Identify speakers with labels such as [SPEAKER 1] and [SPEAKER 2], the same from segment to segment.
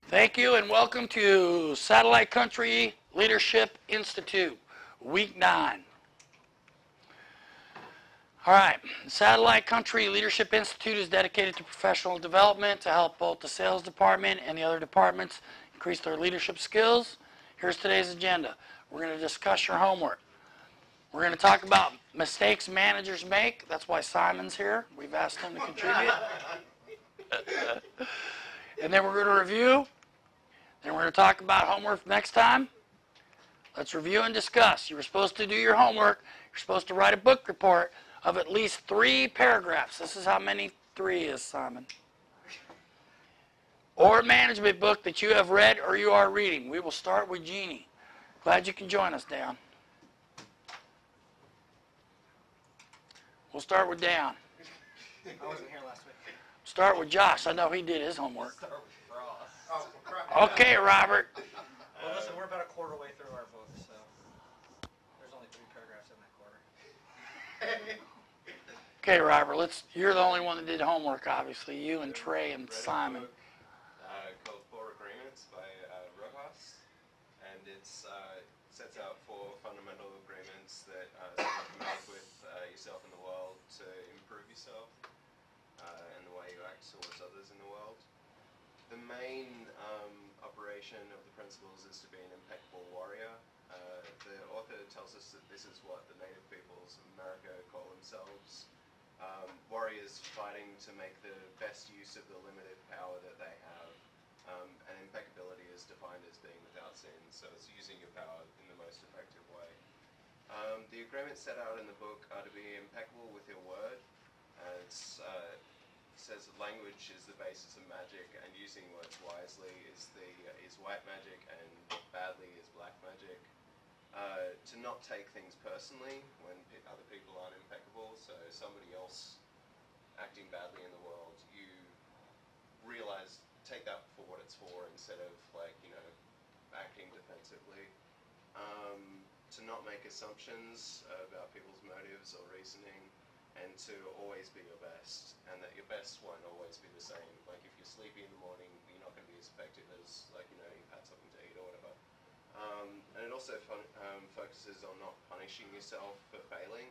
[SPEAKER 1] Thank you and welcome to Satellite Country Leadership Institute, Week 9. All right, Satellite Country Leadership Institute is dedicated to professional development to help both the sales department and the other departments increase their leadership skills. Here's today's agenda. We're going to discuss your homework. We're going to talk about mistakes managers make. That's why Simon's here. We've asked him to contribute. And then we're going to review. Then we're going to talk about homework next time. Let's review and discuss. You were supposed to do your homework. You're supposed to write a book report of at least 3 paragraphs. This is how many 3 is, Simon. Or a management book that you have read or you are reading. We will start with Jeannie. Glad you can join us, Dan. We'll start with Dan.
[SPEAKER 2] I wasn't here last week.
[SPEAKER 1] Start with Josh. I know he did his homework.
[SPEAKER 2] Start with Ross. Oh, crap.
[SPEAKER 1] Okay, Robert.
[SPEAKER 2] Well, listen, we're about a quarter way through our book, so there's only 3 paragraphs in that quarter.
[SPEAKER 1] Okay, Robert. You're the only one that did homework, obviously. You and Trey and Simon.
[SPEAKER 3] Called 4 Agreements by Rojas, and it sets out 4 fundamental agreements that you can make with yourself in the world to improve yourself and the way you act towards others in the world. The main operation of the principles is to be an impeccable warrior. The author tells us that this is what the native peoples of America call themselves. Warriors fighting to make the best use of the limited power that they have. And impeccability is defined as being without sin, so it's using your power in the most effective way. The agreements set out in the book are to be impeccable with your word. It says that language is the basis of magic, and using words wisely is white magic, and badly is black magic. To not take things personally when other people aren't impeccable, so somebody else acting badly in the world, you realize, take that for what it's for instead of acting defensively. To not make assumptions about people's motives or reasoning, and to always be your best, and that your best won't always be the same. Like if you're sleepy in the morning, you're not going to be as effective as you've had something to eat or whatever. And it also focuses on not punishing yourself for failing,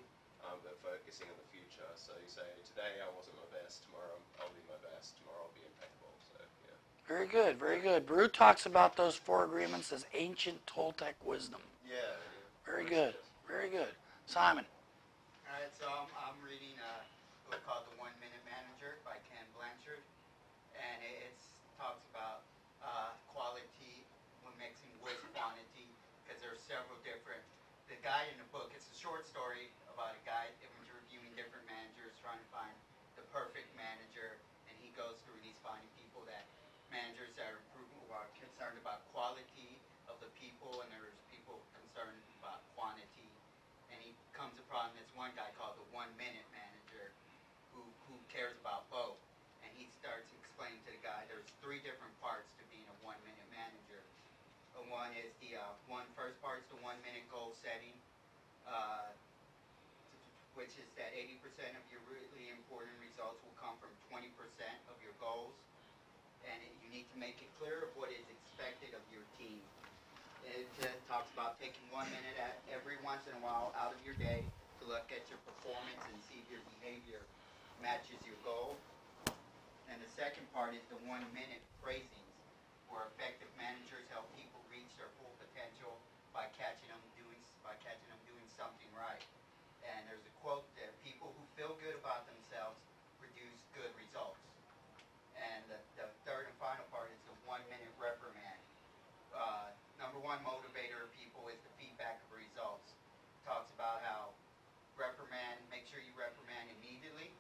[SPEAKER 3] but focusing on the future. So you say, today I wasn't my best, tomorrow I'll be my best, tomorrow I'll be impeccable. So yeah.
[SPEAKER 1] Very good, very good. Brew talks about those 4 agreements as ancient Toltec wisdom.
[SPEAKER 3] Yeah.
[SPEAKER 1] Very good, very good. Simon.
[SPEAKER 4] All right, so I'm reading a book called The 1 Minute Manager by Ken Blanchard, and it talks about quality when mixing with quantity, because there are several different. The guy in the book, it's a short story about a guy interviewing different managers, trying to find the perfect manager, and he goes through and he's finding people managers that are concerned about quality of the people, and there's people concerned about quantity. And he comes upon this one guy called the 1 Minute Manager who cares about both. And he starts explaining to the guy there's 3 different parts to being a 1 minute manager. One is first part is the 1 minute goal setting, which is that 80% of your really important results will come from 20% of your goals. And you need to make it clear of what is expected of your team. It talks about taking 1 minute every once in a while out of your day to look at your performance and see if your behavior matches your goal. And the second part is the 1 minute phrasings, where effective managers help people reach their full potential by catching them doing something right. And there's a quote there: people who feel good about themselves produce good results. And the third and final part is the 1 minute reprimand. Number 1 motivator of people is the feedback of results. Talks about how make sure you reprimand immediately,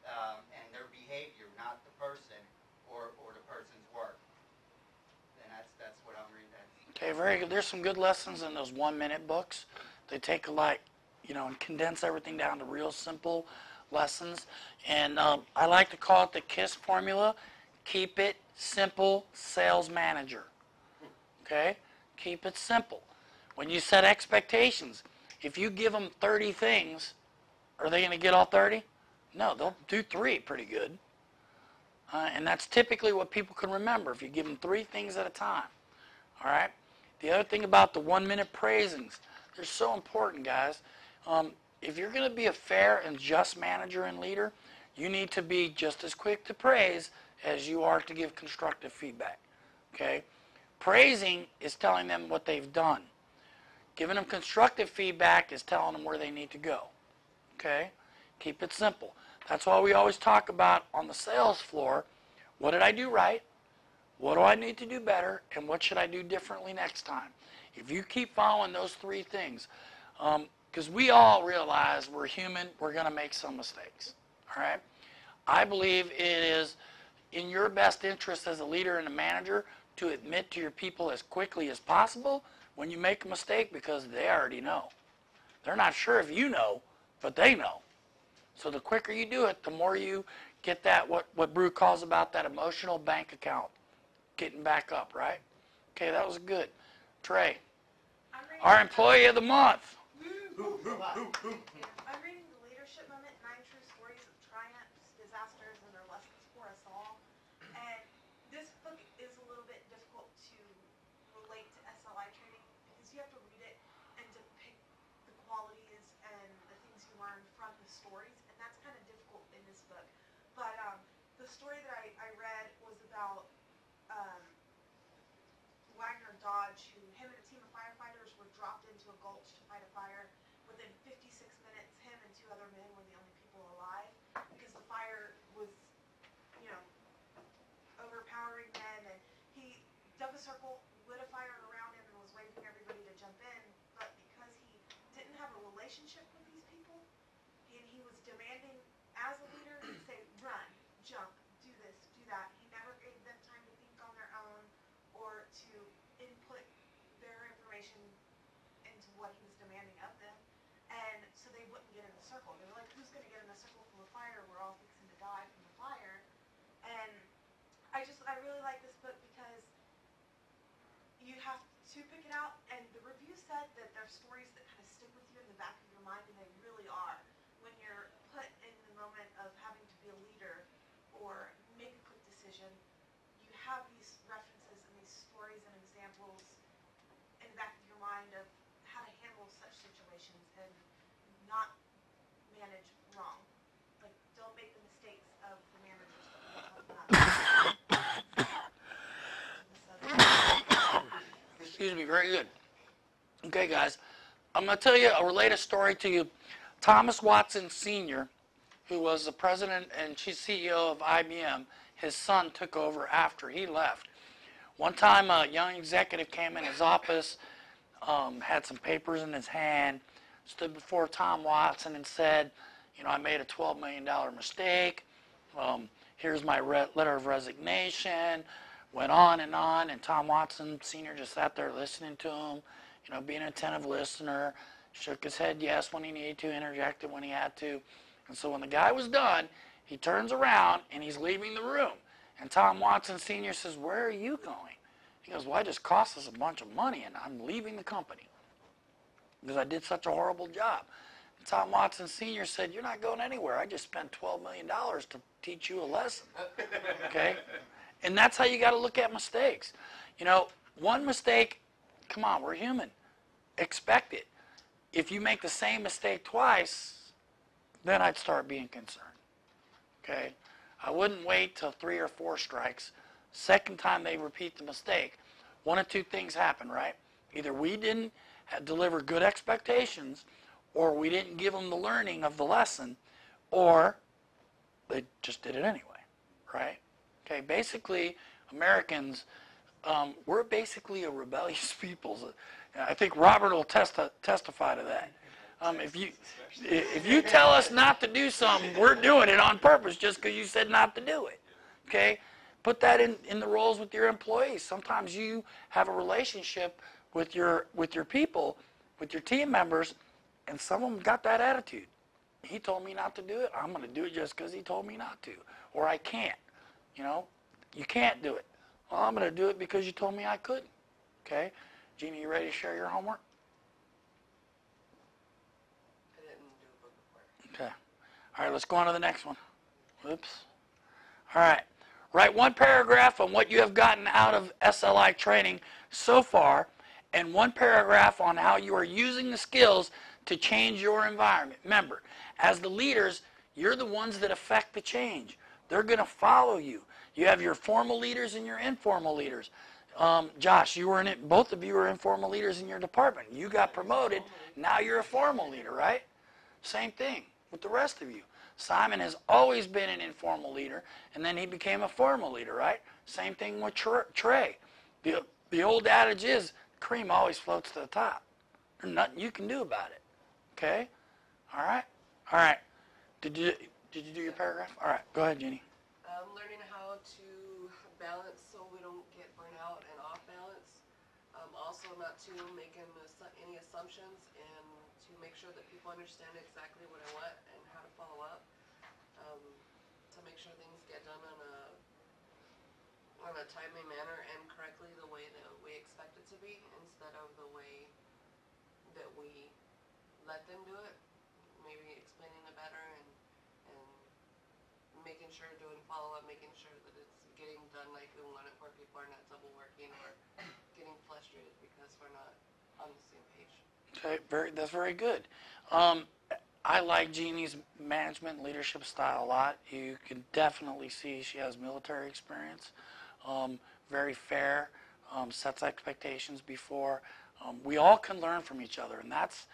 [SPEAKER 4] and their behavior, not the person or the person's work.
[SPEAKER 1] very good. There's some good lessons in those 1-minute books. They take a lot, and condense everything down to real simple lessons. And I like to call it the KISS formula. Keep it simple, sales manager. Okay? Keep it simple. When you set expectations, if you give them 30 things, are they going to get all 30? No, they'll do 3 pretty good. And that's typically what people can remember if you give them 3 things at a time. All right? The other thing about the 1-minute praisings, they're so important, guys. If you're going to be a fair and just manager and leader, you need to be just as quick to praise as you are to give constructive feedback. Okay? Praising is telling them what they've done. Giving them constructive feedback is telling them where they need to go. Okay? Keep it simple. That's why we always talk about on the sales floor, what did I do right? What do I need to do better? And what should I do differently next time? If you keep following those 3 things, because we all realize we're human, we're going to make some mistakes. All right? I believe it is in your best interest as a leader and a manager to admit to your people as quickly as possible when you make a mistake, because they already know. They're not sure if you know, but they know. So the quicker you do it, the more you get that, what Brew calls about that emotional bank account getting back up, right? Okay, that was good. Trey, our employee of the month.
[SPEAKER 5] I'm reading The Leadership Moment, 9 True Stories of Triumphs, Disasters, and Their Lessons for Us All. And this book is a little bit difficult to relate to SLI training because you have to read it and depict the qualities and the things you learn from the stories, and that's kind of difficult in this book. But the story that I read was about Wagner Dodge, who him and a team of firefighters were dropped into a gulch to fight a fire. Within 56 minutes, him and 2 other men were the only people alive because the fire was, overpowering them. And he dug a circle, lit a fire around him, and was waiting for everybody to jump in. But because he didn't have a relationship with these people, and he was demanding as a leader, he'd say, run, jump, do this, do that. He never gave them time to think on their own or to input their information into what he was demanding of them. And so they wouldn't get in the circle. They were like, who's going to get in the circle full of fire? We're all fixing to die from the fire. And I really like this book because you have to pick it out. And the review said that they're stories that kind of stick with you in the back of your mind, and they really are. When you're put in the moment of having to be a leader or make a quick decision, you have these references and these stories and examples in the back of your mind of how to handle such situations and not manage wrong. Like, don't make the mistakes of the managers that we talk about.
[SPEAKER 1] Excuse me, very good. Okay, guys, I'm going to tell you a related story to you. Thomas Watson Sr., who was the president and chief CEO of IBM, his son took over after he left. One time, a young executive came in his office, had some papers in his hand, stood before Tom Watson and said, I made a $12 million mistake. Here's my letter of resignation. Went on, and Tom Watson Sr. just sat there listening to him, being an attentive listener, shook his head yes when he needed to, interjected when he had to. And so when the guy was done, he turns around and he's leaving the room. And Tom Watson Sr. says, where are you going? He goes, well, it just cost us a bunch of money, and I'm leaving the company because I did such a horrible job. And Tom Watson Sr. said, you're not going anywhere. I just spent $12 million to teach you a lesson. Okay? And that's how you got to look at mistakes. One mistake, come on, we're human. Expect it. If you make the same mistake twice, then I'd start being concerned. Okay? I wouldn't wait till 3 or 4 strikes. Second time they repeat the mistake, 1 of 2 things happen, right? Either we didn't deliver good expectations, or we didn't give them the learning of the lesson, or they just did it anyway, right? Okay, basically, Americans, we're basically a rebellious people. I think Robert will testify to that. If you tell us not to do something, we're doing it on purpose just because you said not to do it. Okay? Put that in the roles with your employees. Sometimes you have a relationship with your people, with your team members, and some of them got that attitude. He told me not to do it. I'm going to do it just because he told me not to, or I can't. You know, you can't do it. Well, I'm going to do it because you told me I couldn't. Okay, Jeannie, you ready to share your homework?
[SPEAKER 6] I didn't do a book report.
[SPEAKER 1] Okay. All right, let's go on to the next one. Whoops. All right. Write one paragraph on what you have gotten out of SLI training so far, and one paragraph on how you are using the skills to change your environment. Remember, as the leaders, you're the ones that affect the change. They're going to follow you. You have your formal leaders and your informal leaders. Josh, you were in it. Both of you were informal leaders in your department. You got promoted. Now you're a formal leader, right? Same thing with the rest of you. Simon has always been an informal leader, and then he became a formal leader, right? Same thing with Trey. The old adage is, cream always floats to the top. There's nothing you can do about it. Okay? All right? All right. Did you do your paragraph? All right. Go ahead, Jeannie.
[SPEAKER 6] Learning how to balance so we don't get burnout and off balance. Also not to make any assumptions, and to make sure that people understand exactly what I want and how to follow up. To make sure things get done on a timely manner and correctly the way that we expect it to be, instead of the way that we let them do it. Maybe explaining it better and making sure doing follow up, making sure that it's getting done like we want it, where people are not double working or getting frustrated because we're not on the same page.
[SPEAKER 1] Okay, that's very good. I like Jeannie's management leadership style a lot. You can definitely see she has military experience. Very fair, sets expectations before. We all can learn from each other, and that's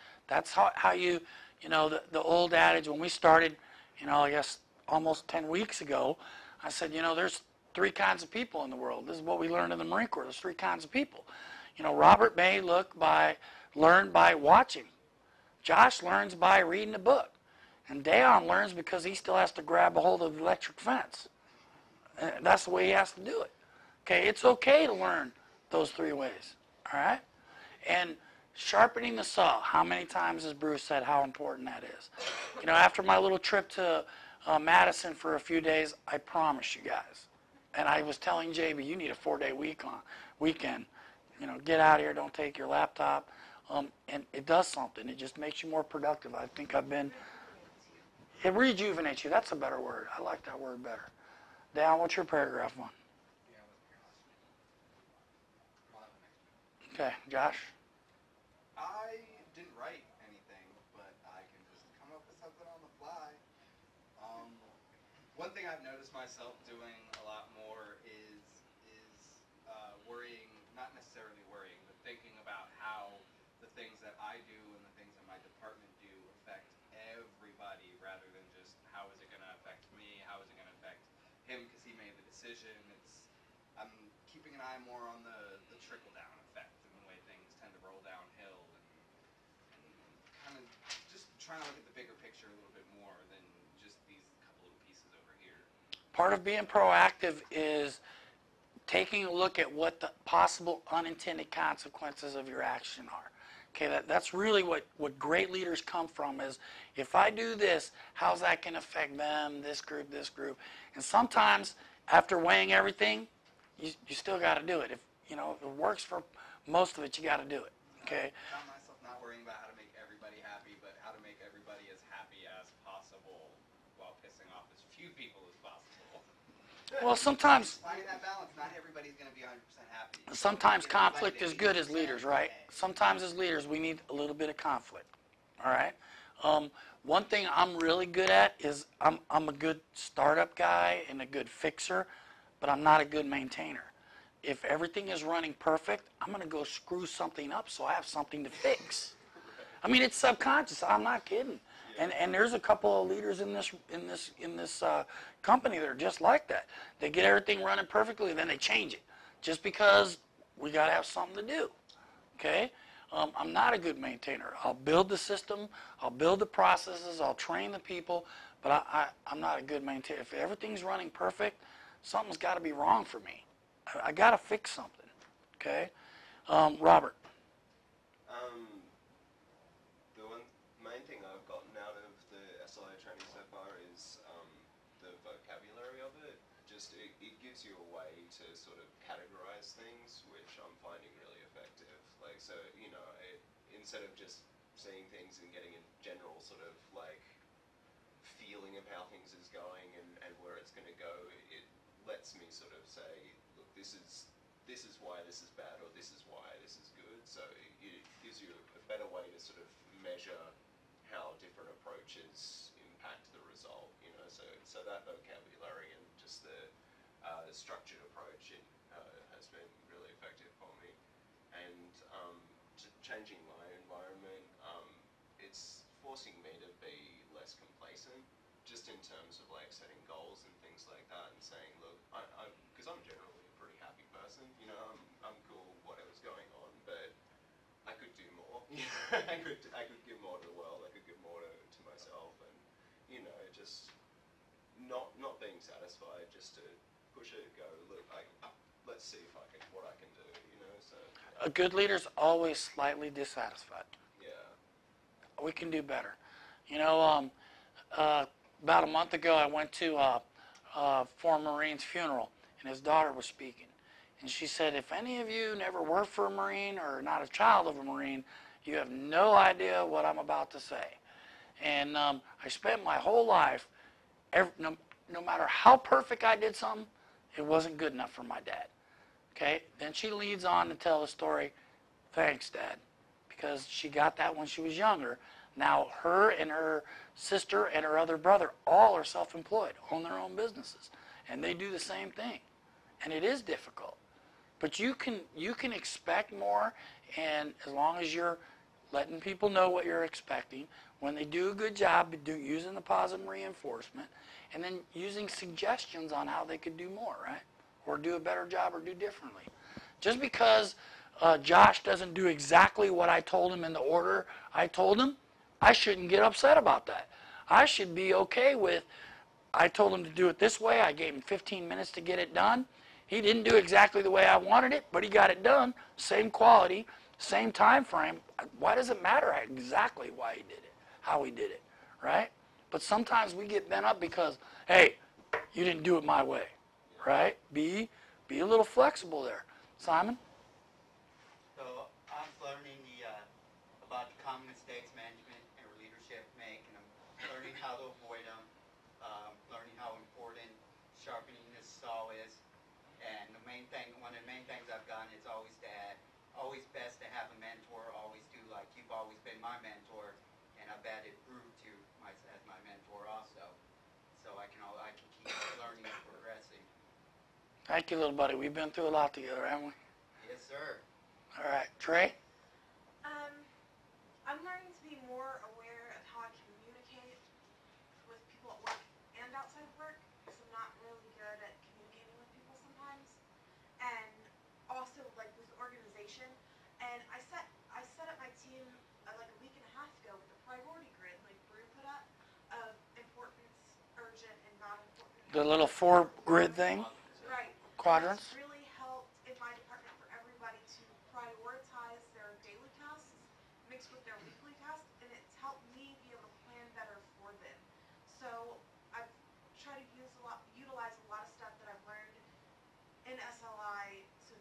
[SPEAKER 1] how you know, the old adage when we started, you know, I guess almost 10 weeks ago, I said, you know, there's 3 kinds of people in the world. This is what we learned in the Marine Corps. There's 3 kinds of people. You know, Robert may learn by watching. Josh learns by reading a book. And Dayon learns because he still has to grab a hold of the electric fence. And that's the way he has to do it. Okay, it's okay to learn those 3 ways. All right? And sharpening the saw. How many times has Bruce said how important that is? You know, after my little trip to Madison for a few days, I promise you guys. And I was telling JB, you need a 4-day weekend. You know, get out here, don't take your laptop. And it does something. It just makes you more productive. I think it rejuvenates you. That's a better word. I like that word better. Dan, what's your paragraph one? Okay, Josh?
[SPEAKER 7] I didn't write anything, but I can just come up with something on the fly. One thing I've noticed myself doing a lot more is worrying, not necessarily worrying, but thinking about how the things that I do and the things that my department do affect everybody, rather than just how is it going to affect me, how is it going to affect him because he made the decision. I'm keeping an eye more on the trickle-down effect and the way things tend to roll downhill, and kind of just trying to look at the bigger picture a little bit more than just these couple of pieces over here.
[SPEAKER 1] Part of being proactive is taking a look at what the possible unintended consequences of your action are. Okay, that's really what great leaders come from, is if I do this, how's that going to affect them, this group. And sometimes, after weighing everything, you still got to do it. If you know if it works for most of it, you got to do it. Okay.
[SPEAKER 7] I found myself not worrying about how to make everybody happy, but how to make everybody as happy as possible while pissing off as few people as possible.
[SPEAKER 1] Well, sometimes
[SPEAKER 7] Finding that balance, not everybody's going to be 100% happy.
[SPEAKER 1] sometimes conflict is good as leaders, right? Sometimes as leaders, we need a little bit of conflict. All right. One thing I'm really good at is I'm a good startup guy and a good fixer, but I'm not a good maintainer. If everything is running perfect, I'm going to go screw something up so I have something to fix. I mean, it's subconscious. I'm not kidding. And there's a couple of leaders in this company that are just like that. They get everything running perfectly, then they change it, just because we got to have something to do. Okay. I'm not a good maintainer. I'll build the system, I'll build the processes, I'll train the people, but I'm not a good maintainer. If everything's running perfect, something's got to be wrong for me. I got to fix something. Okay, Robert.
[SPEAKER 3] The one main thing I've gotten out of the SLI training so far is the vocabulary of it. Just it gives you a way to sort of categorize things, which I'm finding really effective. Like, so, you know, instead of just seeing things and getting a general sort of like feeling of how things is going and where it's going to go, it lets me sort of say, look, this is why this is bad, or this is why this is good. So it gives you a better way to sort of measure how different approaches impact the result, you know. So that vocabulary and just the structured approach has been really effective for me. And changing my environment, it's forcing me to be less complacent, just in terms of like setting goals and things like that, and saying, look, because I'm generally a pretty happy person, you know, I'm cool with whatever's going on, but I could do more. I could give more to the world. I could give more to myself, and you know, just not being satisfied, just to push it, go, look, let's see if what I can do, you know. So
[SPEAKER 1] A good leader's always slightly dissatisfied.
[SPEAKER 3] yeah.
[SPEAKER 1] We can do better. You know, about a month ago, I went to a former Marine's funeral, and his daughter was speaking. And she said, if any of you never worked for a Marine or not a child of a Marine, you have no idea what I'm about to say. And I spent my whole life, no matter how perfect I did something, it wasn't good enough for my dad. Okay? Then she leads on to tell the story, thanks, Dad, because she got that when she was younger. Now her and her sister and her other brother all are self-employed, own their own businesses, and they do the same thing. And it is difficult. But you can expect more, and as long as you're letting people know what you're expecting, when they do a good job, using the positive reinforcement, and then using suggestions on how they could do more, right? Or do a better job or do differently. Just because Josh doesn't do exactly what I told him in the order I told him, I shouldn't get upset about that. I should be okay with, I told him to do it this way, I gave him 15 minutes to get it done. He didn't do exactly the way I wanted it, but he got it done. Same quality, same time frame. Why does it matter exactly why he did it, how he did it, right? But sometimes we get bent up because, hey, you didn't do it my way, right? Be a little flexible there. Simon?
[SPEAKER 4] So I'm learning about the common mistakes management and leadership make, and I'm learning how to avoid them, learning how important sharpening the saw is. And one of the main things I've done is always best to have a mentor, always do like you've always been my mentor, and I've added Brew to as my mentor also, so I can keep learning and progressing.
[SPEAKER 1] Thank you, little buddy. We've been through a lot together, haven't we?
[SPEAKER 4] Yes, sir.
[SPEAKER 1] All right. Trey?
[SPEAKER 5] I'm learning to be more aware of how I communicate with people at work and outside of work, because I'm not really good at communicating with people sometimes. And also, like, with organization. And I set up my team like a week and a half ago with a priority grid, like Brew put up, of importance, urgent, and not important.
[SPEAKER 1] The little 4-grid thing?
[SPEAKER 5] Right.
[SPEAKER 1] Quadrants?
[SPEAKER 5] It's really helped in my department for everybody to prioritize their daily tasks mixed with their weekly tasks, and it's helped me be able to plan better for them. So I've tried to utilize a lot of stuff that I've learned in SLI to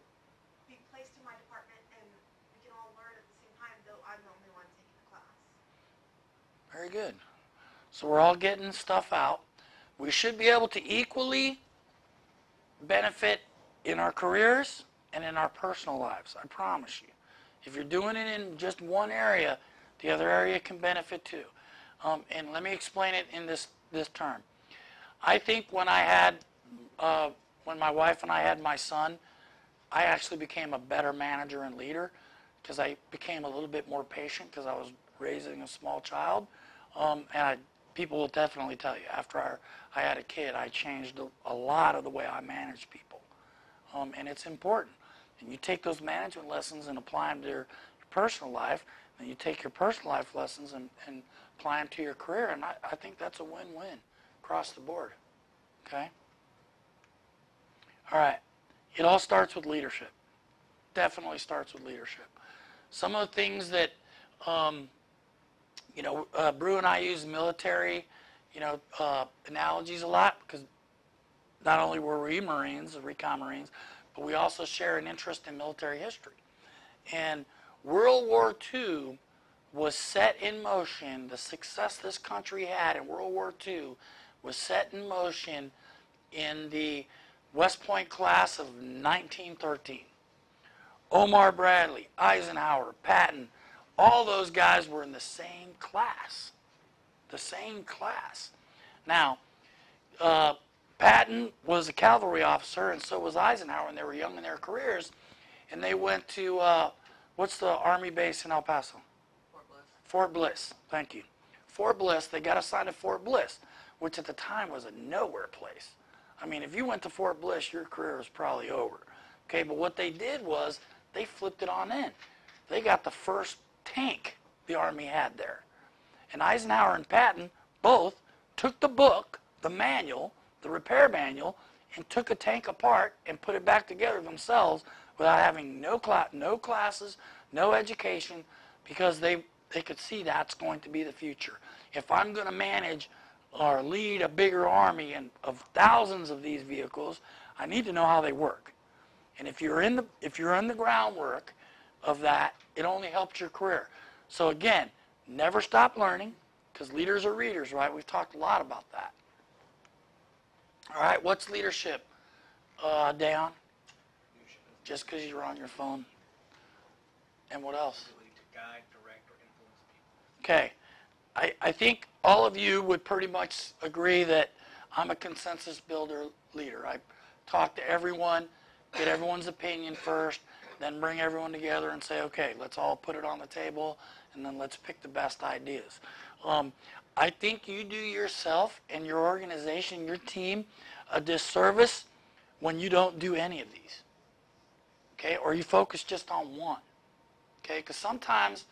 [SPEAKER 5] be placed in my department, and we can all learn at the same time, though I'm the only one taking the class.
[SPEAKER 1] Very good. So we're all getting stuff out. We should be able to equally benefit in our careers and in our personal lives. I promise you. If you're doing it in just one area, the other area can benefit too. And let me explain it in this term. I think when my wife and I had my son, I actually became a better manager and leader because I became a little bit more patient because I was raising a small child. People will definitely tell you, after I had a kid, I changed a lot of the way I manage people. And it's important. And you take those management lessons and apply them to your personal life, and you take your personal life lessons and apply them to your career, and I think that's a win-win across the board. Okay? All right. It all starts with leadership. Definitely starts with leadership. some of the things that, Brew and I use military, analogies a lot because not only were we Marines, recon Marines, but we also share an interest in military history. And World War II was set in motion. The success this country had in World War II was set in motion in the West Point class of 1913. Omar Bradley, Eisenhower, Patton, all those guys were in the same class. The same class. Now, Patton was a cavalry officer, and so was Eisenhower, and they were young in their careers. And they went to, what's the Army base in El Paso?
[SPEAKER 6] Fort Bliss.
[SPEAKER 1] Fort Bliss, thank you. Fort Bliss, they got assigned to Fort Bliss, which at the time was a nowhere place. I mean, if you went to Fort Bliss, your career was probably over. Okay, but what they did was they flipped it on in. They got the first tank the Army had there. And Eisenhower and Patton both took the book, the manual, the repair manual, and took a tank apart and put it back together themselves without having no classes, no education, because they could see that's going to be the future. If I'm going to manage or lead a bigger army and of thousands of these vehicles, I need to know how they work. And if you're in the groundwork of that, it only helps your career. So again, never stop learning, because leaders are readers, right? We've talked a lot about that. All right, what's leadership, Dayon? Just because you're on your phone. And what else?
[SPEAKER 2] Ability to guide, direct, or influence people.
[SPEAKER 1] Okay. I think all of you would pretty much agree that I'm a consensus builder leader. I talk to everyone, get everyone's opinion first, then bring everyone together and say, okay, let's all put it on the table, and then let's pick the best ideas. I think you do yourself and your organization, your team, a disservice when you don't do any of these. Okay, or you focus just on one. Okay, because sometimes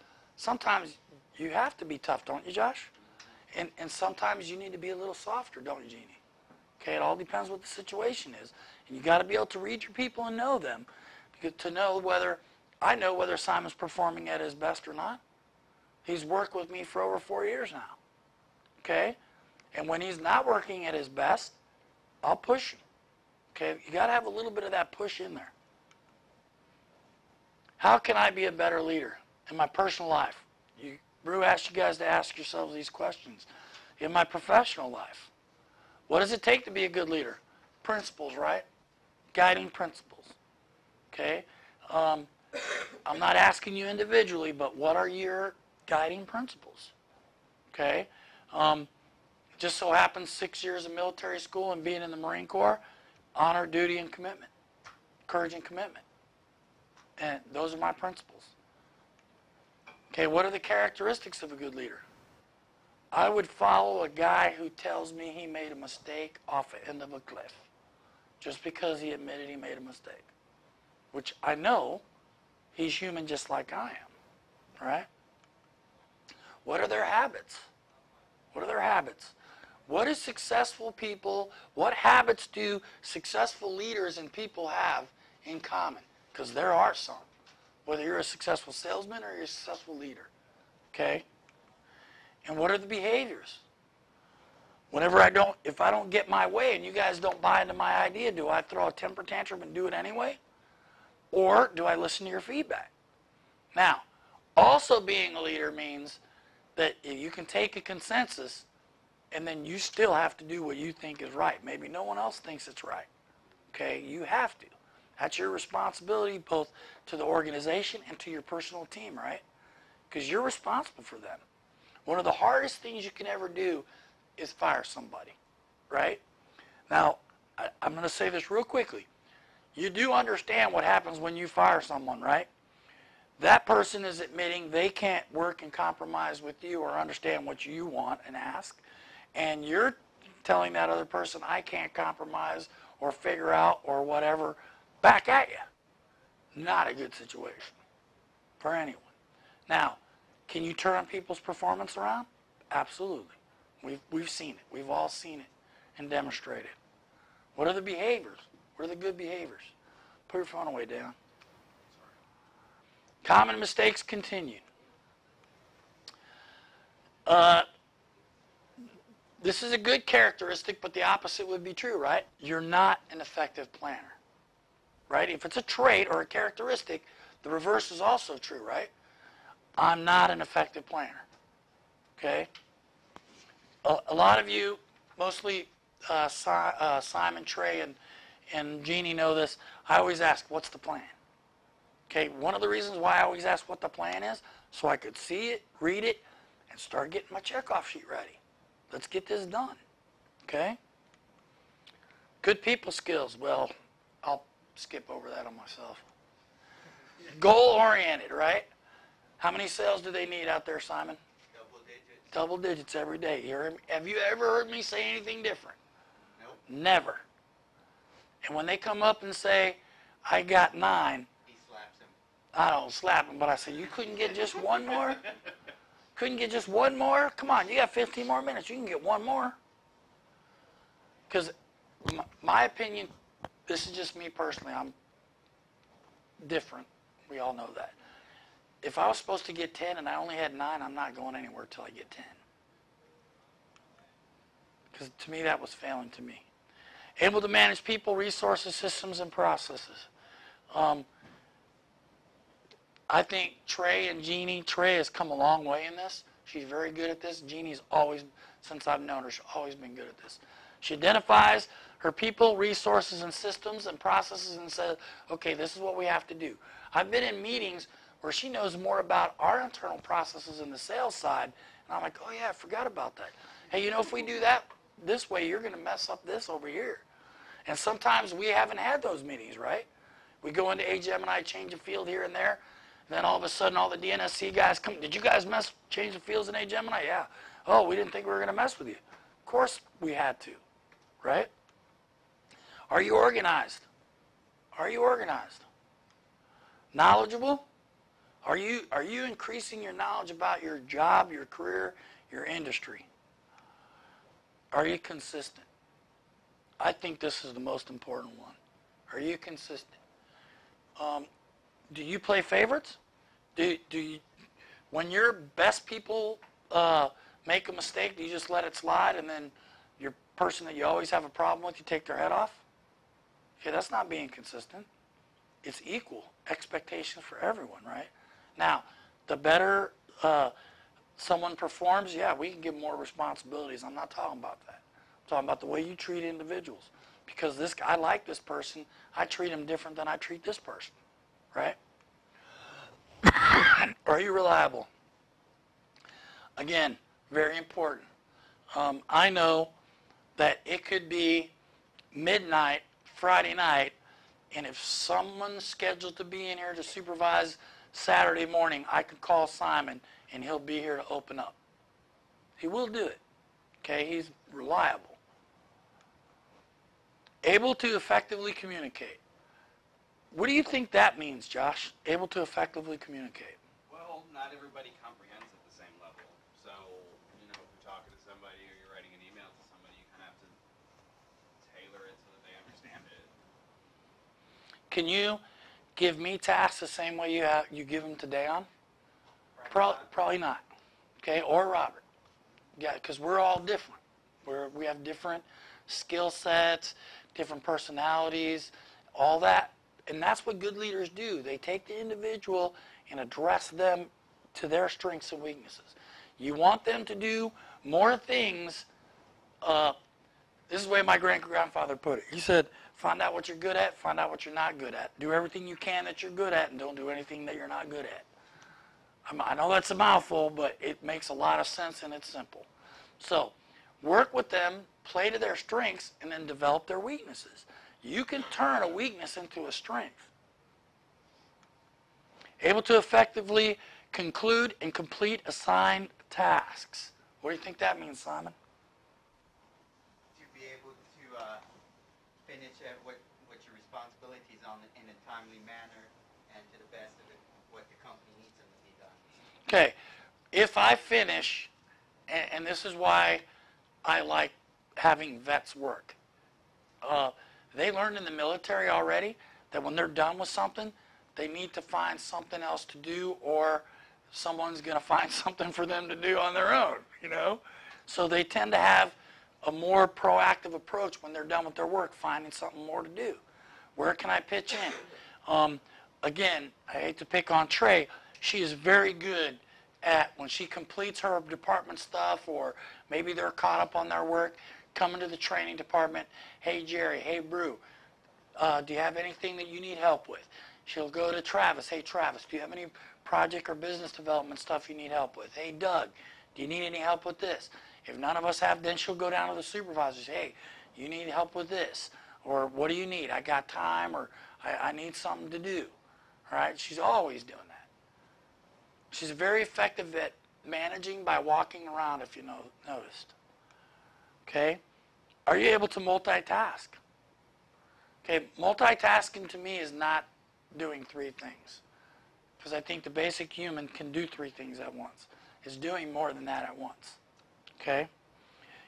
[SPEAKER 1] you have to be tough, don't you, Josh? And sometimes you need to be a little softer, don't you, Jeannie? Okay, it all depends what the situation is. And you got to be able to read your people and know them to know whether, I know whether Simon's performing at his best or not. He's worked with me for over 4 years now. Okay? And when he's not working at his best, I'll push him. Okay? You got to have a little bit of that push in there. How can I be a better leader in my personal life? Brew asked you guys to ask yourselves these questions. In my professional life, what does it take to be a good leader? Principles, right? Guiding principles. Okay? I'm not asking you individually, but what are your guiding principles? Okay? Just so happens 6 years of military school and being in the Marine Corps, honor, duty, and commitment. Courage and commitment. And those are my principles. Okay, what are the characteristics of a good leader? I would follow a guy who tells me he made a mistake off the end of a cliff just because he admitted he made a mistake, which I know he's human just like I am, right? What are their habits? What are their habits? What do successful people, what habits do successful leaders and people have in common? Because there are some. Whether you're a successful salesman or you're a successful leader. Okay? And what are the behaviors? If I don't get my way and you guys don't buy into my idea, do I throw a temper tantrum and do it anyway? Or do I listen to your feedback? Now, also being a leader means that you can take a consensus and then you still have to do what you think is right. Maybe no one else thinks it's right. Okay? You have to. That's your responsibility both to the organization and to your personal team, right? Because you're responsible for them. One of the hardest things you can ever do is fire somebody, right? Now, I'm going to say this real quickly. You do understand what happens when you fire someone, right? That person is admitting they can't work and compromise with you or understand what you want and ask. And you're telling that other person, I can't compromise or figure out or whatever, back at you. Not a good situation for anyone. Now, can you turn people's performance around? Absolutely. We've seen it. We've all seen it and demonstrated. What are the behaviors? What are the good behaviors? Put your phone away, Dan. Common mistakes continued. This is a good characteristic, but the opposite would be true, right? You're not an effective planner, right? If it's a trait or a characteristic, the reverse is also true, right? I'm not an effective planner, okay? A lot of you, mostly Simon, Trey, and Jeannie know this. I always ask, what's the plan? Okay, one of the reasons why I always ask what the plan is, so I could see it, read it, and start getting my checkoff sheet ready. Let's get this done, okay? Good people skills. Well, I'll skip over that on myself. Goal-oriented, right? How many sales do they need out there, Simon?
[SPEAKER 4] Double digits.
[SPEAKER 1] Double digits every day. Have you ever heard me say anything different?
[SPEAKER 4] Nope.
[SPEAKER 1] Never. And when they come up and say, I got 9,
[SPEAKER 4] He slaps him.
[SPEAKER 1] I don't slap them, but I say, you couldn't get just one more? Couldn't get just one more? Come on, you got 15 more minutes. You can get one more. Because my opinion, this is just me personally. I'm different. We all know that. If I was supposed to get 10 and I only had 9, I'm not going anywhere till I get 10. Because to me, that was failing to me. Able to manage people, resources, systems, and processes. I think Trey and Jeannie, Trey has come a long way in this. She's very good at this. Jeannie's always, since I've known her, she's always been good at this. She identifies her people, resources, and systems and processes and says, okay, this is what we have to do. I've been in meetings where she knows more about our internal processes in the sales side, and I'm like, oh yeah, I forgot about that. Hey, you know, if we do that this way, you're going to mess up this over here. And sometimes we haven't had those meetings, right? We go into AGM and I change a field here and there. And then all of a sudden, all the DNSC guys come. Did you guys change the fields in Gemini? Yeah. Oh, we didn't think we were going to mess with you. Of course we had to, right? Are you organized? Are you organized? Knowledgeable? Are you increasing your knowledge about your job, your career, your industry? Are you consistent? I think this is the most important one. Are you consistent? Do you play favorites? Do you, when your best people make a mistake, do you just let it slide and then your person that you always have a problem with, you take their head off? Okay, that's not being consistent. It's equal expectations for everyone, right? Now, the better someone performs, yeah, we can give more responsibilities. I'm not talking about that. I'm talking about the way you treat individuals. Because I like this person, I treat him different than I treat this person. Right? Are you reliable? Again, very important. I know that it could be midnight, Friday night, and if someone's scheduled to be in here to supervise Saturday morning, I could call Simon and he'll be here to open up. He will do it. Okay? He's reliable. Able to effectively communicate. What do you think that means, Josh? Able to effectively communicate.
[SPEAKER 7] Well, not everybody comprehends at the same level. So, you know, if you're talking to somebody or you're writing an email to somebody, you kind of have to tailor it so that they understand it.
[SPEAKER 1] Can you give me tasks the same way you give them to Dayon? Probably not. Okay, or Robert. Yeah, because we're all different. We have different skill sets, different personalities, all that. And that's what good leaders do. They take the individual and address them to their strengths and weaknesses. You want them to do more things. This is the way my great-grandfather put it. He said, find out what you're good at, find out what you're not good at. Do everything you can that you're good at, and don't do anything that you're not good at. I know that's a mouthful, but it makes a lot of sense and it's simple. So, work with them, play to their strengths, and then develop their weaknesses. You can turn a weakness into a strength. Able to effectively conclude and complete assigned tasks. What do you think that means, Simon?
[SPEAKER 4] To be able to finish what your responsibilities on in a timely manner and to the best of what the company needs them to be done.
[SPEAKER 1] Okay, if I finish, and this is why I like having vets work. They learned in the military already that when they're done with something, they need to find something else to do, or someone's going to find something for them to do on their own, you know? So they tend to have a more proactive approach when they're done with their work, finding something more to do. Where can I pitch in? Again, I hate to pick on Trey. She is very good at, when she completes her department stuff, or maybe they're caught up on their work, coming to the training department, hey Jerry, hey Brew, do you have anything that you need help with? She'll go to Travis, hey Travis, do you have any project or business development stuff you need help with? Hey Doug, do you need any help with this? If none of us have, then she'll go down to the supervisors, hey, you need help with this? Or what do you need? I got time, or I need something to do. All right? She's always doing that. She's very effective at managing by walking around, if you noticed. Okay? Are you able to multitask? Okay, multitasking to me is not doing three things. Because I think the basic human can do three things at once. It's doing more than that at once. Okay?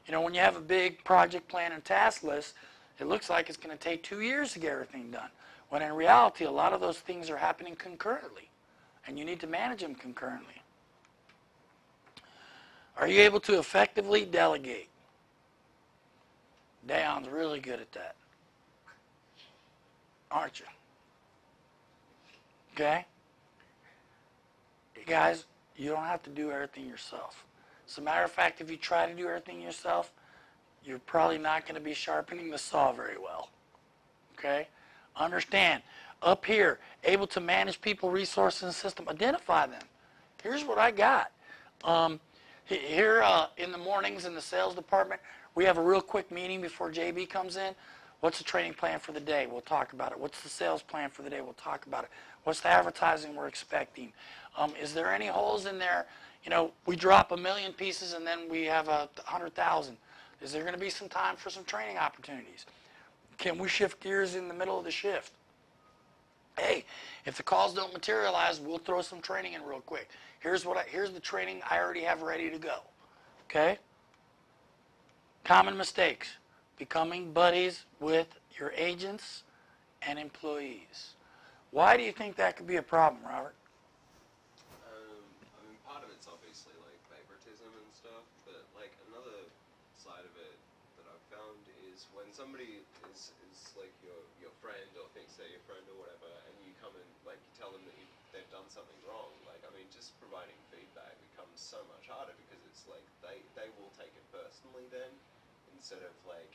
[SPEAKER 1] You know, when you have a big project plan and task list, it looks like it's going to take 2 years to get everything done. When in reality, a lot of those things are happening concurrently. And you need to manage them concurrently. Are you able to effectively delegate? Dion's really good at that. Aren't you? Okay? Guys, you don't have to do everything yourself. As a matter of fact, if you try to do everything yourself, you're probably not going to be sharpening the saw very well. Okay? Understand, up here, able to manage people, resources, and system. Identify them. Here's what I got. Here in the mornings in the sales department, we have a real quick meeting before JB comes in. What's the training plan for the day? We'll talk about it. What's the sales plan for the day? We'll talk about it. What's the advertising we're expecting? Is there any holes in there? You know, we drop 1 million pieces and then we have 100,000. Is there going to be some time for some training opportunities? Can we shift gears in the middle of the shift? Hey, if the calls don't materialize, we'll throw some training in real quick. Here's the training I already have ready to go. Okay? Common mistakes. Becoming buddies with your agents and employees. Why do you think that could be a problem, Robert?
[SPEAKER 3] I mean, part of it's obviously like favoritism and stuff, but like another side of it that I've found is when somebody is like your friend or thinks they're your friend or whatever, and you come and like you tell them that they've done something wrong. Like, I mean, just providing feedback becomes so much harder because it's like they will take it personally then, instead of like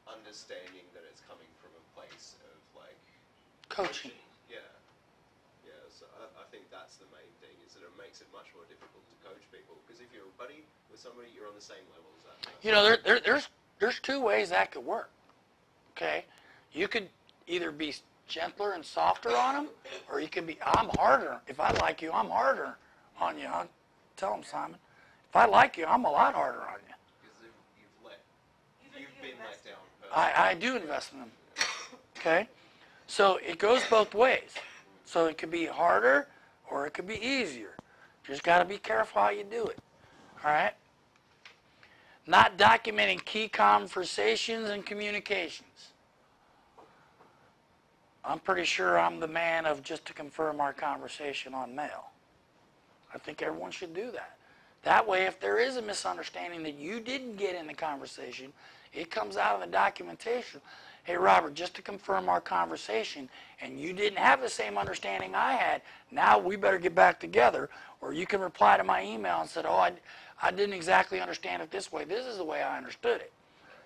[SPEAKER 3] understanding that it's coming from a place of like
[SPEAKER 1] Coaching.
[SPEAKER 3] Yeah. So I think that's the main thing, is that it makes it much more difficult to coach people, because if you're a buddy with somebody, you're on the same level as that person.
[SPEAKER 1] You know, there's two ways that could work. Okay, you could either be gentler and softer on them, or you could be, I'm harder. If I like you, I'm harder on you. I'll tell them, Simon. If I like you, I'm a lot harder on you.
[SPEAKER 3] Because you've been let down.
[SPEAKER 1] I do invest in them. Okay, so it goes both ways. So it could be harder or it could be easier. You just got to be careful how you do it. All right? Not documenting key conversations and communications. I'm pretty sure I'm the man of just to confirm our conversation on mail. I think everyone should do that. That way, if there is a misunderstanding that you didn't get in the conversation, it comes out of the documentation. Hey, Robert, just to confirm our conversation, and you didn't have the same understanding I had, now we better get back together. Or you can reply to my email and say, oh, I didn't exactly understand it this way. This is the way I understood it.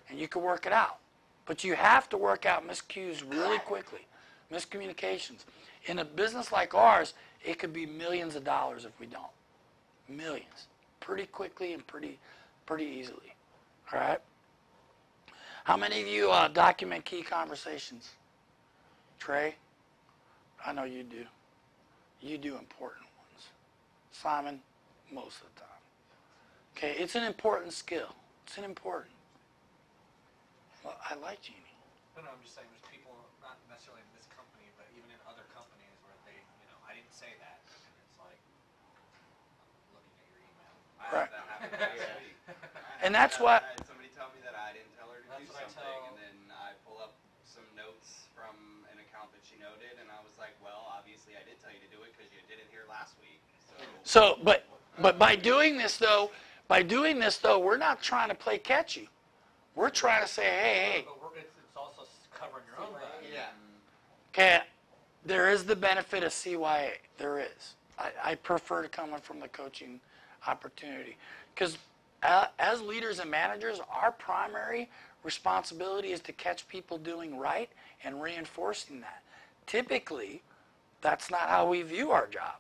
[SPEAKER 1] And you can work it out. But you have to work out miscues really quickly, miscommunications. In a business like ours, it could be millions of dollars if we don't. Millions. Pretty quickly and pretty easily. All right? How many of you document key conversations? Trey? I know you do. You do important ones. Simon? Most of the time. Okay, it's an important skill. It's an important. Well, I like Jeannie.
[SPEAKER 2] No, I'm just saying there's people, not necessarily in this company, but even in other companies where they, I didn't say that. And it's like, I'm looking at your email.
[SPEAKER 1] Right.
[SPEAKER 7] That happened last week.
[SPEAKER 1] And that's what.
[SPEAKER 7] I had somebody tell me that I didn't tell her to do
[SPEAKER 2] That's what I
[SPEAKER 7] something,
[SPEAKER 2] tell-
[SPEAKER 7] and then I pull up some notes from an account that that she noted, and I was like, well, obviously I did tell you to do it because you did it here last week.
[SPEAKER 1] So, but by doing this though, we're not trying to play catchy. We're trying to say, hey,
[SPEAKER 2] But it's also covering your own back.
[SPEAKER 4] Yeah.
[SPEAKER 1] okay, there is the benefit of CYA. There is. I prefer to come in from the coaching opportunity. Because as leaders and managers, our primary responsibility is to catch people doing right and reinforcing that. Typically, that's not how we view our job.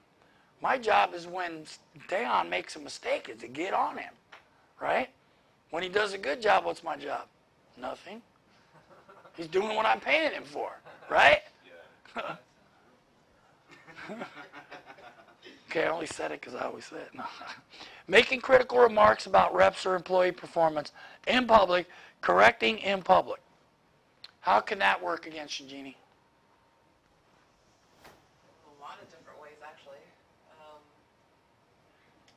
[SPEAKER 1] My job is when Deon makes a mistake is to get on him, right? When he does a good job, what's my job? Nothing. He's doing what I'm paying him for, right?
[SPEAKER 3] Yeah.
[SPEAKER 1] Okay, I only said it because I always say it. No. Making critical remarks about reps or employee performance in public, correcting in public. How can that work against you, Jeannie?
[SPEAKER 6] A lot of different ways, actually.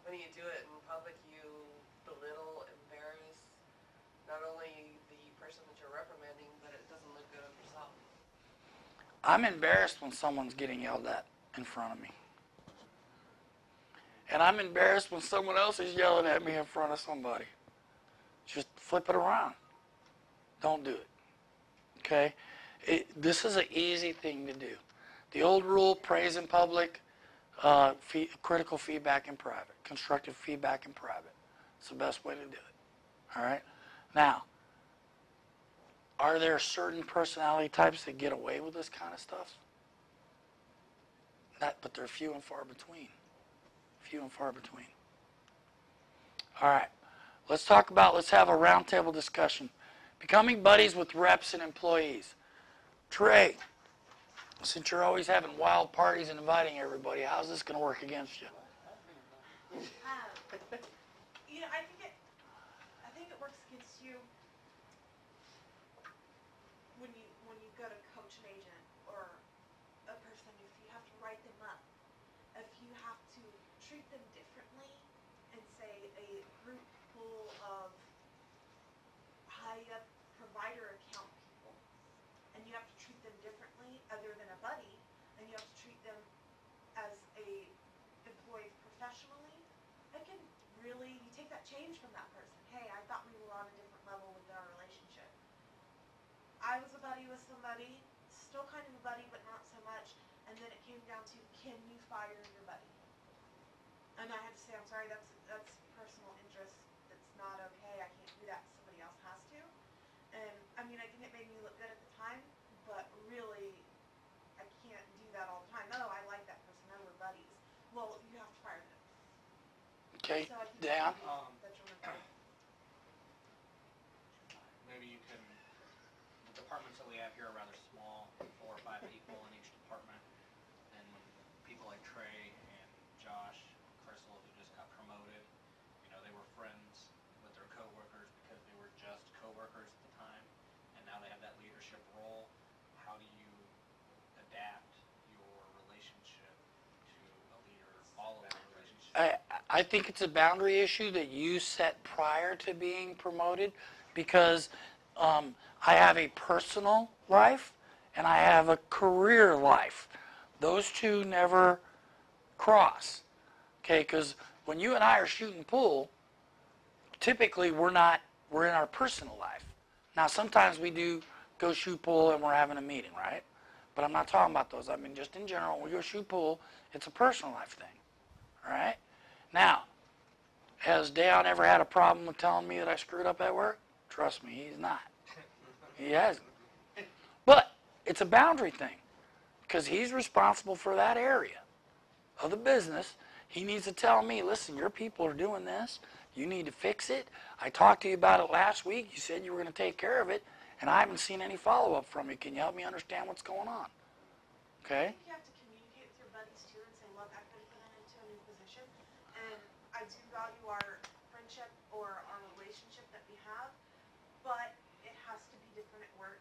[SPEAKER 6] When you do it in public, you belittle, embarrass not only the person that you're reprimanding, but it doesn't look good of yourself.
[SPEAKER 1] I'm embarrassed when someone's getting yelled at in front of me. And I'm embarrassed when someone else is yelling at me in front of somebody. Just flip it around. Don't do it. Okay? This is an easy thing to do. The old rule, praise in public, critical feedback in private, constructive feedback in private. It's the best way to do it. All right? Now, are there certain personality types that get away with this kind of stuff? But they're few and far between. Few and far between. All right. Let's have a roundtable discussion. Becoming buddies with reps and employees. Trey, since you're always having wild parties and inviting everybody, how's this going to work against you?
[SPEAKER 5] You know, I think it works against you when you go to coach an agent or a person, if you have to write them up, if you have to treat them differently and say a group full of high up provider account people, and you have to treat them differently other than a buddy, and you have to treat them as a employee professionally, it can really, you take that change from that person. Hey, I thought we were on a different level with our relationship. I was a buddy with somebody, still kind of a buddy, but not so much, and then it came down to, can you fire your buddy? And I had to say, I'm sorry, that's personal interest. That's not okay. I can't do that. Somebody else has to. And I mean, I think it made me look good at the time, but really, I can't do that all the time. Oh, I like that person. Oh, we're buddies. Well, you have to fire them.
[SPEAKER 1] Okay,
[SPEAKER 5] So I think
[SPEAKER 1] Dan?
[SPEAKER 5] detrimental.
[SPEAKER 2] Maybe you can, the departments that we have here are rather small, 4 or 5 people in each department, and people like Trey and Josh, Crystal, who just got promoted, you know, they were friends with their coworkers because they were just coworkers at the time, and now they have that leadership role. How do you adapt your relationship to a leader, all of that relationship?
[SPEAKER 1] I think it's a boundary issue that you set prior to being promoted because I have a personal life and I have a career life. Those two never cross. Okay, because when you and I are shooting pool, typically we're in our personal life. Now sometimes we do go shoot pool and we're having a meeting, right? But I'm not talking about those. I mean just in general, when we go shoot pool, it's a personal life thing. All right? Now, has Deon ever had a problem with telling me that I screwed up at work? Trust me, he's not. He hasn't. But it's a boundary thing because he's responsible for that area of the business. He needs to tell me, listen, your people are doing this. You need to fix it. I talked to you about it last week. You said you were going to take care of it, and I haven't seen any follow-up from you. Can you help me understand what's going on? Okay?
[SPEAKER 5] I think you have to communicate with your buddies too and say, look, I've been put into a new position, and I do value our friendship or our relationship that we have, but it has to be different at work,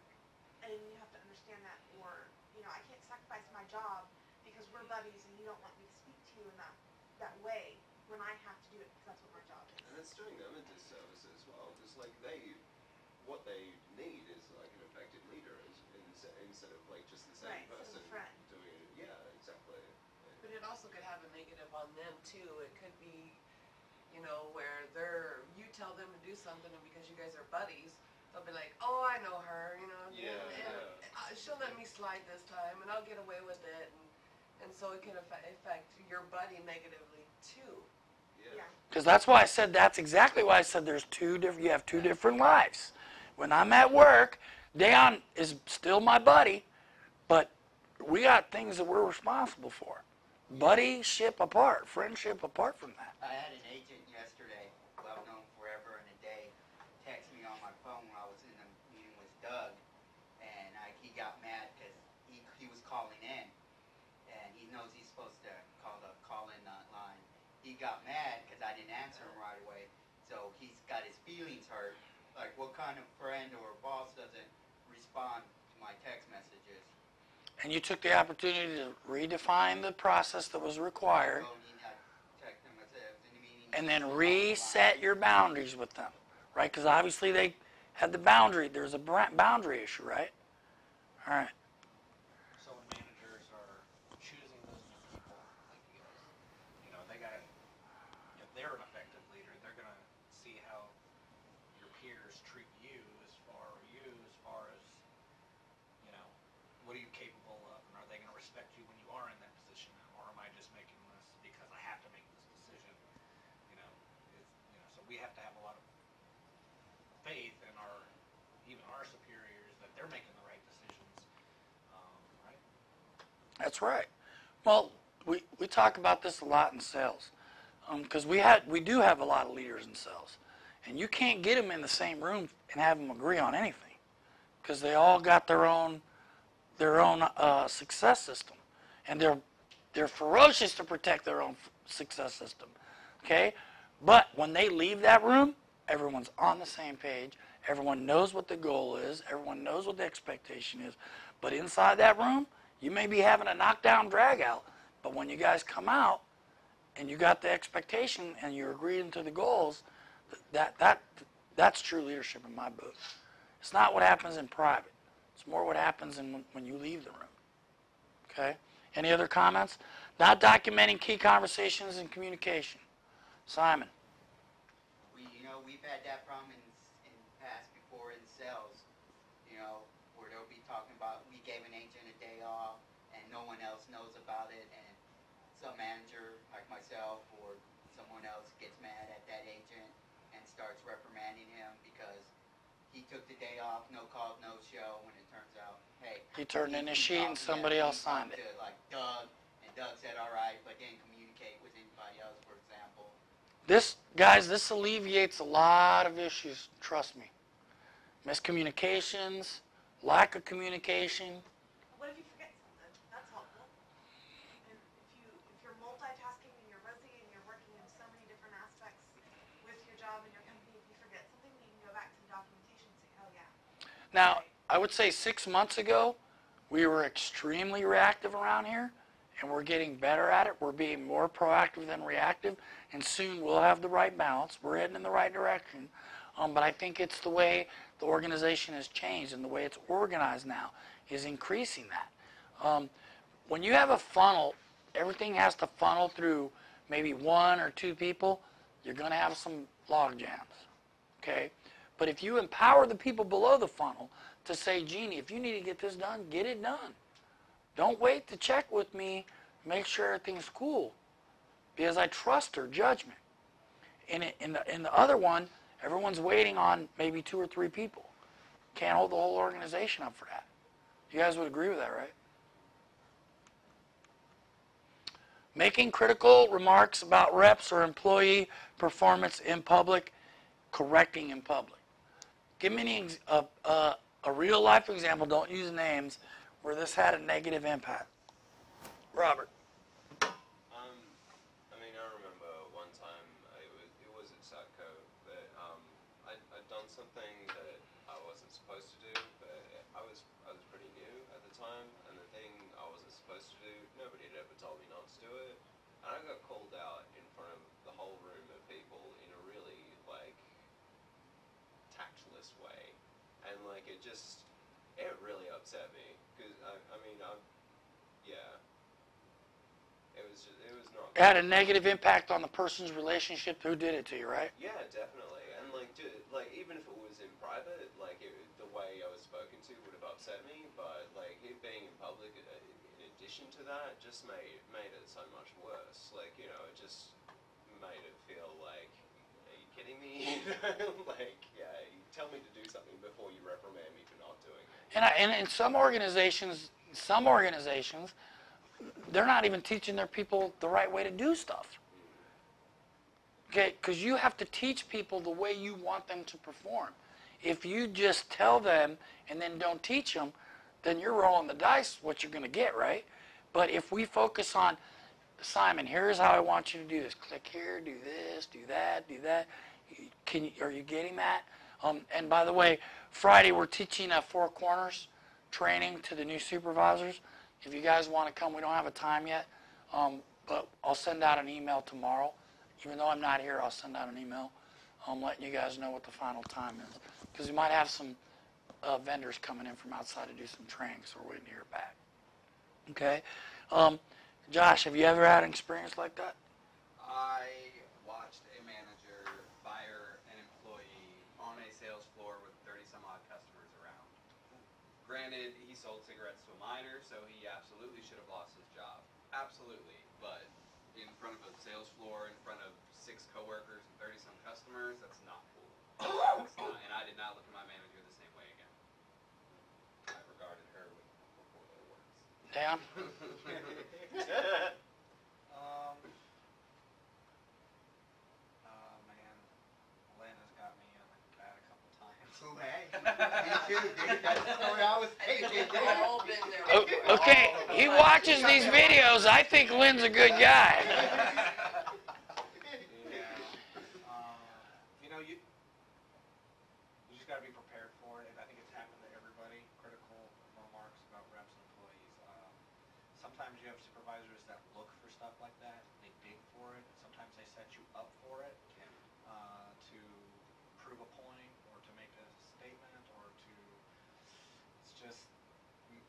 [SPEAKER 5] and you have to understand that, or, you know, I can't sacrifice my job because we're buddies and you don't want me to speak to you in that way when I have to do it because that's what my job is.
[SPEAKER 3] And it's doing them a disservice as well, because like what they need is like an effective leader instead of like just the same
[SPEAKER 5] Right, so
[SPEAKER 3] person
[SPEAKER 6] also could have a negative on them too. It could be, where you tell them to do something, and because you guys are buddies, they'll be like, oh, I know her,
[SPEAKER 3] Yeah,
[SPEAKER 6] and she'll let me slide this time, and I'll get away with it, and so it can affect your buddy negatively too.
[SPEAKER 4] Yeah.
[SPEAKER 1] Because that's why I said, that's exactly why I said you have two different lives. When I'm at work, Deon is still my buddy, but we got things that we're responsible for. Buddyship apart, friendship apart from that.
[SPEAKER 4] I had an agent yesterday who I've known forever and a day text me on my phone when I was in a meeting with Doug, and he got mad because he was calling in, and he knows he's supposed to call the call-in line. He got mad because I didn't answer him right away, so he's got his feelings hurt. Like, what kind of friend or boss doesn't respond to my text messages?
[SPEAKER 1] And you took the opportunity to redefine the process that was required,
[SPEAKER 4] So he had text him, I said, I was in a meeting.
[SPEAKER 1] and then reset your boundaries with them, right? Because obviously they had there's a boundary issue, right? All right.
[SPEAKER 2] So when managers are choosing those new people, like you guys, they got, if they're an effective leader, they're gonna see how your peers treat you as far as, what are you capable of, and are they gonna respect you when you are in that position, or am I just making this because I have to make this decision? So we have to have a lot of faith in even our superiors that they're making the right decisions, right?
[SPEAKER 1] That's right. Well, we talk about this a lot in sales, because we do have a lot of leaders in sales, and you can't get them in the same room and have them agree on anything, because they all got their own success system, and they're ferocious to protect their own success system. Okay, but when they leave that room, everyone's on the same page. Everyone knows what the goal is. Everyone knows what the expectation is. But inside that room, you may be having a knockdown drag out, but when you guys come out and you got the expectation and you're agreeing to the goals, that's true leadership in my book. It's not what happens in private. It's more what happens when you leave the room. Okay? Any other comments? Not documenting key conversations and communication. Simon.
[SPEAKER 4] We've had that problem in past before in sales, where they'll be talking about, we gave an agent a day off and no one else knows about it, and some manager like myself or someone else gets mad at that agent and starts reprimanding him because he took the day off, no call, no show, when it turns out, hey,
[SPEAKER 1] He turned in his sheet and somebody else signed it.
[SPEAKER 4] To, like, Doug, and Doug said all right, but didn't communicate with anybody else, for example.
[SPEAKER 1] This alleviates a lot of issues, trust me. Miscommunications, lack of communication.
[SPEAKER 5] What if you forget something? That's helpful. And if you're multitasking and you're busy and you're working in so many different aspects with your job and your company, if you forget something, you can go back to the documentation and say, oh yeah.
[SPEAKER 1] Now, I would say 6 months ago, we were extremely reactive around here, and we're getting better at it. We're being more proactive than reactive, and soon we'll have the right balance. We're heading in the right direction. But I think it's the way the organization has changed and the way it's organized now is increasing that. When you have a funnel, everything has to funnel through maybe 1 or 2 people. You're going to have some log jams, okay? But if you empower the people below the funnel to say, Jeannie, if you need to get this done, get it done. Don't wait to check with me, make sure everything's cool, because I trust her judgment. In the other one, everyone's waiting on maybe 2 or 3 people. Can't hold the whole organization up for that. You guys would agree with that, right? Making critical remarks about reps or employee performance in public, correcting in public. Give me a real life example, don't use names, where this had a negative impact. Robert.
[SPEAKER 3] I remember one time it was at Satco that I'd done something that I wasn't supposed to do, but I was pretty new at the time, and the thing I wasn't supposed to do, nobody had ever told me not to do it, and I got called out in front of the whole room of people in a really tactless way, and it really upset me because yeah. It was it was not.
[SPEAKER 1] It had a negative impact on the person's relationship who did it to you, right?
[SPEAKER 3] Yeah, definitely. And like even if it was in private, like the way I was spoken to would have upset me. But like it being in public, in addition to that, just made it so much worse. Like it just made it feel like, are you kidding me? Like you tell me to do something before you reprimand me for not doing it.
[SPEAKER 1] And in some organizations, they're not even teaching their people the right way to do stuff. Okay, because you have to teach people the way you want them to perform. If you just tell them and then don't teach them, then you're rolling the dice what you're going to get, right? But if we focus on, Simon, here's how I want you to do this. Click here, do this, do that, do that. Are you getting that? And by the way, Friday we're teaching Four Corners training to the new supervisors. If you guys want to come, we don't have a time yet, but I'll send out an email tomorrow. Even though I'm not here, I'll send out an email letting you guys know what the final time is. Because we might have some vendors coming in from outside to do some training, so we're waiting to hear back. Okay? Josh, have you ever had an experience like that?
[SPEAKER 7] I watched a manager fire an employee on a sales floor with 30-some-odd customers around. Granted, he sold cigarettes to a minor, so he absolutely should have lost his job. Absolutely. But in front of a sales floor, in front of 6 coworkers and 30-some customers, that's not cool. It's not, and I did not look at my manager the same way again. I regarded her with poor words.
[SPEAKER 1] Dan?
[SPEAKER 2] Man, Lynn has got me in the bad a couple times.
[SPEAKER 4] So, hey, me too, dude. That's the story I was thinking, dude.
[SPEAKER 6] We've all been there.
[SPEAKER 1] Okay, he watches these videos. I think Lynn's a good guy.
[SPEAKER 2] You just got to be prepared for it, and I think it's happened to everybody. Critical remarks about reps and employees. Sometimes you have supervisors that look for stuff like that. They dig for it. Sometimes they set you up for it to prove a point or to make a statement or to. It's just you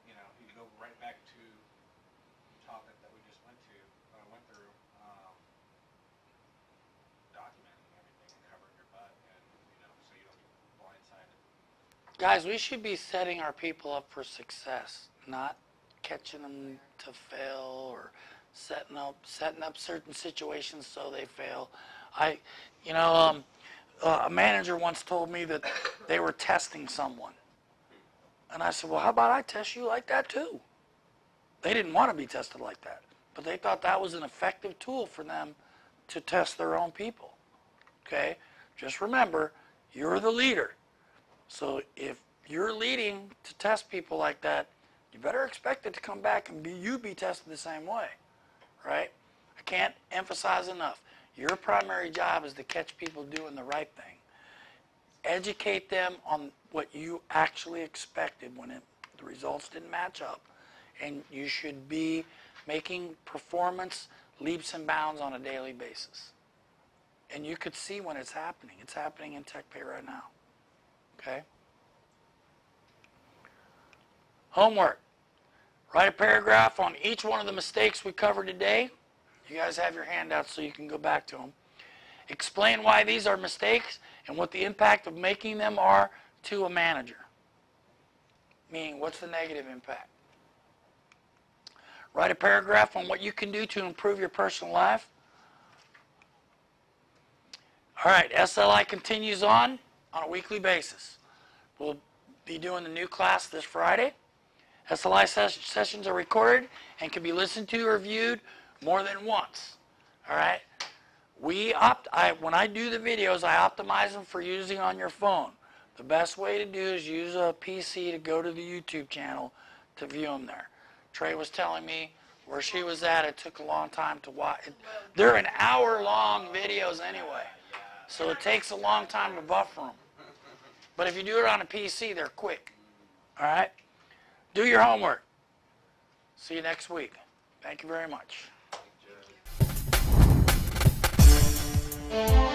[SPEAKER 2] go right back to the topic that we just went through. Documenting everything and covering your butt, and so you don't get blindsided.
[SPEAKER 1] Guys, we should be setting our people up for success, not catching them to fail or setting up certain situations so they fail. A manager once told me that they were testing someone. And I said, well, how about I test you like that too? They didn't want to be tested like that, but they thought that was an effective tool for them to test their own people. Okay? Just remember, you're the leader. So if you're leading to test people like that, you better expect it to come back and be tested the same way. Right? I can't emphasize enough. Your primary job is to catch people doing the right thing. Educate them on what you actually expected when the results didn't match up. And you should be making performance leaps and bounds on a daily basis. And you could see when it's happening. It's happening in TechPay right now. Okay? Homework. Write a paragraph on each one of the mistakes we covered today. You guys have your handouts so you can go back to them. Explain why these are mistakes and what the impact of making them are to a manager. Meaning, what's the negative impact? Write a paragraph on what you can do to improve your personal life. All right, SLI continues on a weekly basis. We'll be doing the new class this Friday. SLI sessions are recorded and can be listened to or viewed more than once. All right? When I do the videos, I optimize them for using on your phone. The best way to do is use a PC to go to the YouTube channel to view them there. Trey was telling me where she was at, it took a long time to watch. They're an hour-long videos anyway, so it takes a long time to buffer them. But if you do it on a PC, they're quick. All right? Do your homework. See you next week. Thank you very much.
[SPEAKER 3] Thank you.